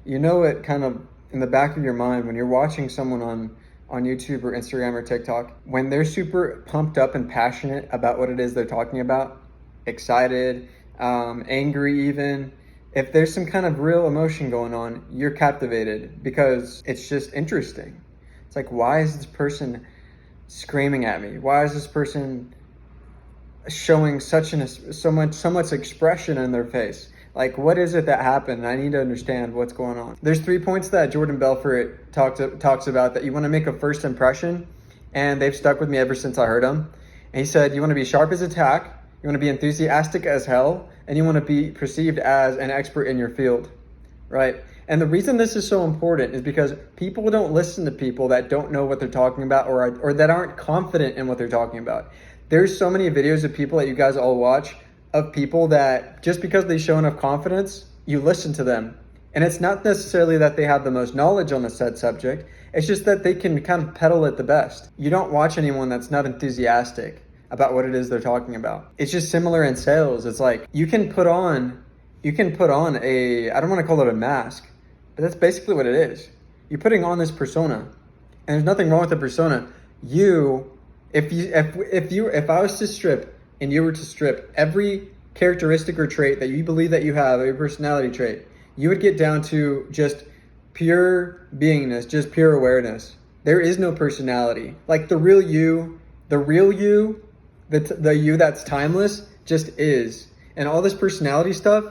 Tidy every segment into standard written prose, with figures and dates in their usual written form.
You know it kind of in the back of your mind when you're watching someone on YouTube or Instagram or TikTok, when they're super pumped up and passionate about what it is they're talking about, excited, angry even, if there's some kind of real emotion going on, you're captivated because it's just interesting. It's like, why is this person screaming at me? Why is this person showing so much expression in their face? Like, what is it that happened? I need to understand what's going on. There's 3 points that Jordan Belfort talks about that you want to make a first impression, and they've stuck with me ever since I heard them. And he said, you want to be sharp as a tack, you want to be enthusiastic as hell, and you want to be perceived as an expert in your field, right? And the reason this is so important is because people don't listen to people that don't know what they're talking about or that aren't confident in what they're talking about. There's so many videos of people that you guys all watch of people that just because they show enough confidence, you listen to them. And it's not necessarily that they have the most knowledge on the said subject. It's just that they can kind of peddle it the best. You don't watch anyone that's not enthusiastic about what it is they're talking about. It's just similar in sales. It's like you can put on a, I don't want to call it a mask, but that's basically what it is. You're putting on this persona, and there's nothing wrong with the persona. If I was to strip and you were to strip every characteristic or trait that you believe that you have, every personality trait, you would get down to just pure beingness, just pure awareness. There is no personality. Like the real you, the you that's timeless just is. And all this personality stuff,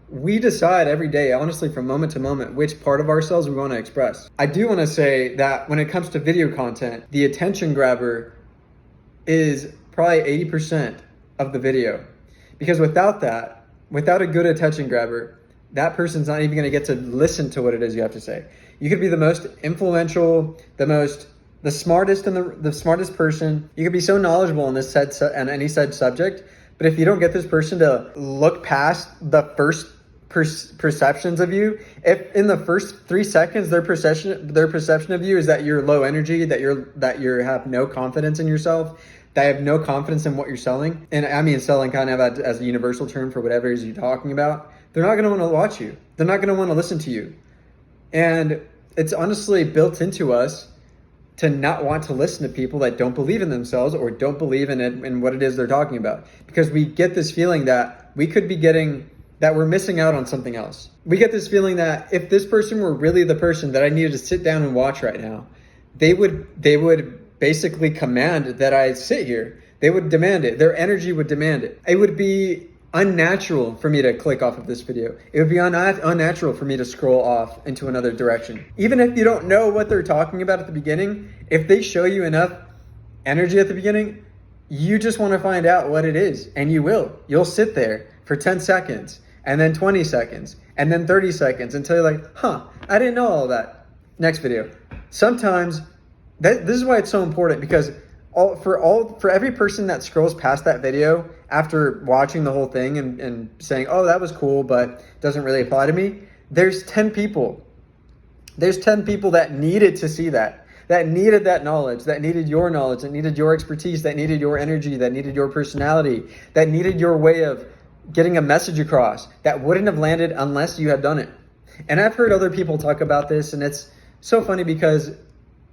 we decide every day, honestly, from moment to moment, which part of ourselves we want to express. I do want to say that when it comes to video content, the attention grabber is probably 80% of the video. Because without a good attention grabber, that person's not even going to get to listen to what it is you have to say. You could be the most influential, the smartest the smartest person. You could be so knowledgeable in any said subject, but if you don't get this person to look past the first perceptions of you, if in the first 3 seconds their perception of you is that you're low energy, that you have no confidence in yourself, that have no confidence in what you're selling, and I mean selling kind of as a universal term for whatever it is you're talking about, they're not going to want to watch you. They're not going to want to listen to you. And it's honestly built into us to not want to listen to people that don't believe in themselves or don't believe in what it is they're talking about. Because we get this feeling that that we're missing out on something else. We get this feeling that if this person were really the person that I needed to sit down and watch right now, they would basically command that I sit here. They would demand it. Their energy would demand it. It would be unnatural for me to click off of this video. It would be unnatural for me to scroll off into another direction. Even if you don't know what they're talking about at the beginning, if they show you enough energy at the beginning, you just want to find out what it is, and you will. You'll sit there for 10 seconds, and then 20 seconds, and then 30 seconds until you're like, I didn't know all that. Next video. Sometimes, this is why it's so important, because for every person that scrolls past that video after watching the whole thing and saying, oh, that was cool, but doesn't really apply to me, there's 10 people. There's 10 people that needed to see that needed that knowledge, that needed your knowledge, that needed your expertise, that needed your energy, that needed your personality, that needed your way of getting a message across, that wouldn't have landed unless you had done it. And I've heard other people talk about this, and it's so funny because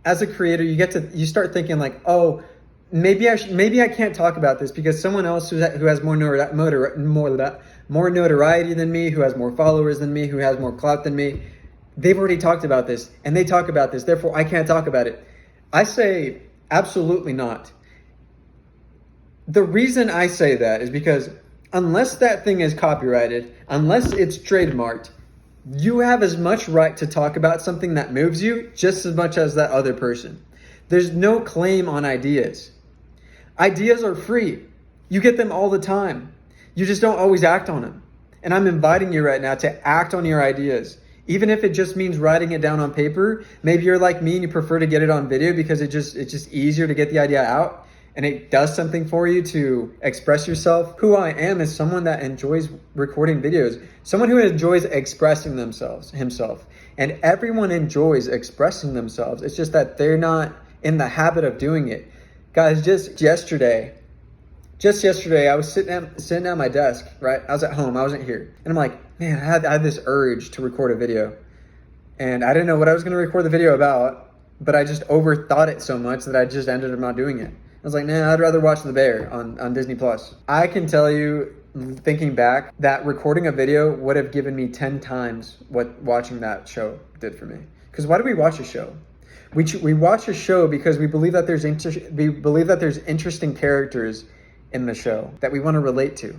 as a creator, you start thinking like, oh, maybe I can't talk about this because someone else who has more notoriety than me, who has more followers than me, who has more clout than me, they've already talked about this and they talk about this, therefore I can't talk about it. I say absolutely not. The reason I say that is because unless that thing is copyrighted, unless it's trademarked, you have as much right to talk about something that moves you just as much as that other person. There's no claim on ideas. Ideas are free. You get them all the time. You just don't always act on them. And I'm inviting you right now to act on your ideas. Even if it just means writing it down on paper. Maybe you're like me and you prefer to get it on video because it's just easier to get the idea out. And it does something for you to express yourself. Who I am is someone that enjoys recording videos. Someone who enjoys expressing himself. And everyone enjoys expressing themselves. It's just that they're not in the habit of doing it. Guys, just yesterday, I was sitting at my desk, right? I was at home, I wasn't here. And I'm like, man, I had this urge to record a video. and I didn't know what I was going to record the video about, but I just overthought it so much that I just ended up not doing it. I was like, nah, I'd rather watch The Bear on Disney Plus. I can tell you, thinking back, that recording a video would have given me 10 times what watching that show did for me. Because why do we watch a show? We watch a show because we believe that there's interesting characters in the show that we want to relate to.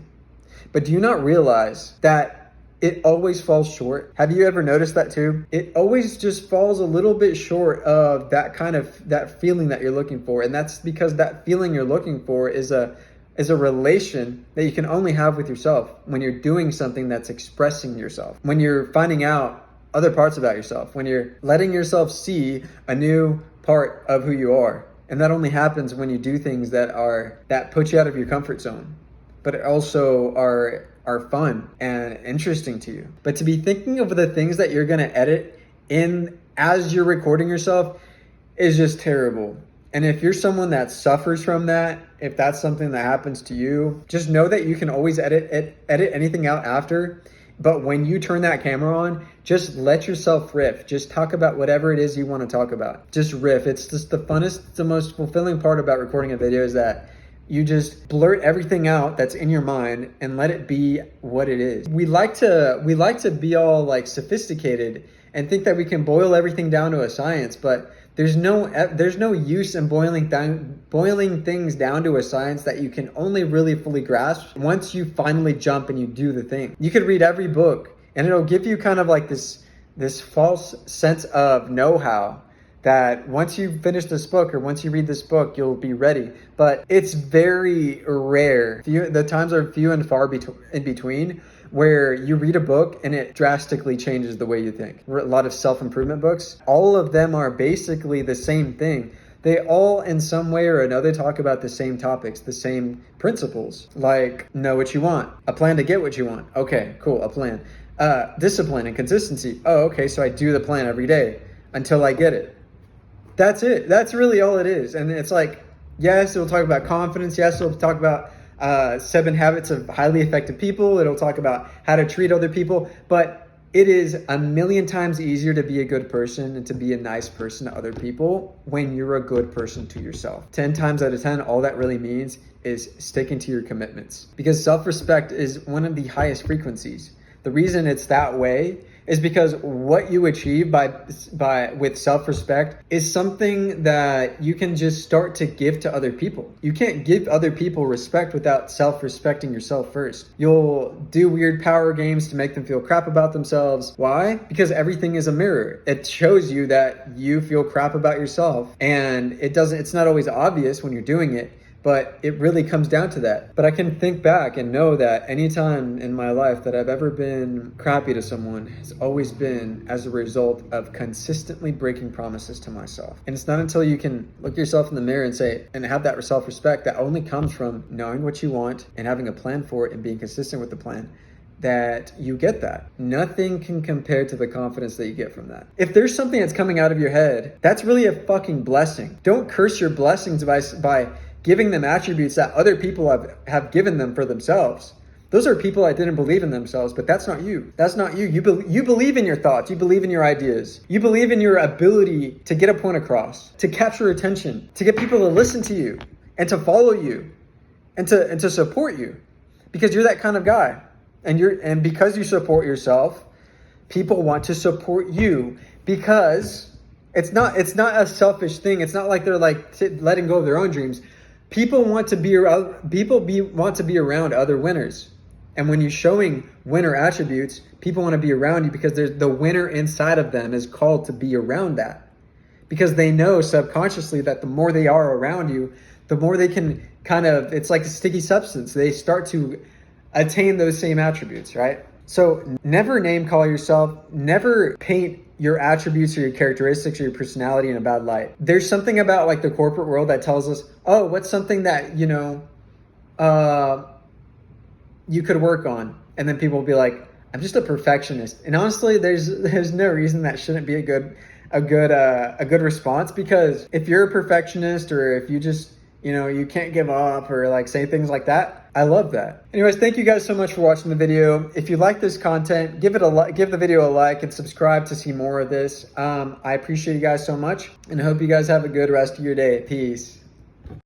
But do you not realize that it always falls short? Have you ever noticed that too? It always just falls a little bit short of that feeling that you're looking for. And that's because that feeling you're looking for is a relation that you can only have with yourself when you're doing something that's expressing yourself, when you're finding out other parts about yourself, when you're letting yourself see a new part of who you are. And that only happens when you do things that put you out of your comfort zone, but also are fun and interesting to you. But to be thinking of the things that you're going to edit in as you're recording yourself is just terrible. And if you're someone that suffers from that, if that's something that happens to you, just know that you can always edit anything out after. But when you turn that camera on, just let yourself riff. Just talk about whatever it is you want to talk about. Just riff. It's just the funnest, the most fulfilling part about recording a video is that you just blurt everything out that's in your mind and let it be what it is. We like to be all like sophisticated and think that we can boil everything down to a science, but there's no use in boiling things down to a science that you can only really fully grasp once you finally jump and you do the thing. You could read every book and it'll give you kind of like this false sense of know-how that once you finish this book or once you read this book, you'll be ready. But it's very rare. The times are few and far in between where you read a book and it drastically changes the way you think. A lot of self-improvement books, all of them are basically the same thing. They all in some way or another talk about the same topics, the same principles, like know what you want, a plan to get what you want. Okay, cool, a plan. Discipline and consistency. Oh, okay, so I do the plan every day until I get it. That's it. That's really all it is. And it's like, yes, it'll talk about confidence. Yes, it'll talk about 7 habits of highly effective people. It'll talk about how to treat other people. But it is a million times easier to be a good person and to be a nice person to other people when you're a good person to yourself. 10 times out of 10, all that really means is sticking to your commitments. Because self-respect is one of the highest frequencies. The reason it's that way is because what you achieve with self-respect is something that you can just start to give to other people. You can't give other people respect without self-respecting yourself first. You'll do weird power games to make them feel crap about themselves. Why? Because everything is a mirror. It shows you that you feel crap about yourself, and it's not always obvious when you're doing it, but it really comes down to that. But I can think back and know that any time in my life that I've ever been crappy to someone has always been as a result of consistently breaking promises to myself. And it's not until you can look yourself in the mirror and say, and have that self-respect that only comes from knowing what you want and having a plan for it and being consistent with the plan, that you get that. Nothing can compare to the confidence that you get from that. If there's something that's coming out of your head, that's really a fucking blessing. Don't curse your blessings by giving them attributes that other people have given them for themselves. Those are people that didn't believe in themselves, but that's not you. That's not you. You believe in your thoughts. You believe in your ideas. You believe in your ability to get a point across, to capture attention, to get people to listen to you and to follow you and to support you, because you're that kind of guy. And because you support yourself, people want to support you, because it's not a selfish thing. It's not like they're like letting go of their own dreams. People want to be around other winners. And when you're showing winner attributes, people want to be around you because there's the winner inside of them is called to be around that. Because they know subconsciously that the more they are around you, the more they can it's like a sticky substance. They start to attain those same attributes, right? So never name call yourself, never paint your attributes or your characteristics or your personality in a bad light. There's something about like the corporate world that tells us, oh, what's something that, you could work on? And then people will be like, I'm just a perfectionist. And honestly, there's no reason that shouldn't be a good response, because if you're a perfectionist or if you just, you can't give up or like say things like that, I love that. Anyways, thank you guys so much for watching the video. If you like this content, give the video a like and subscribe to see more of this. I appreciate you guys so much and I hope you guys have a good rest of your day. Peace.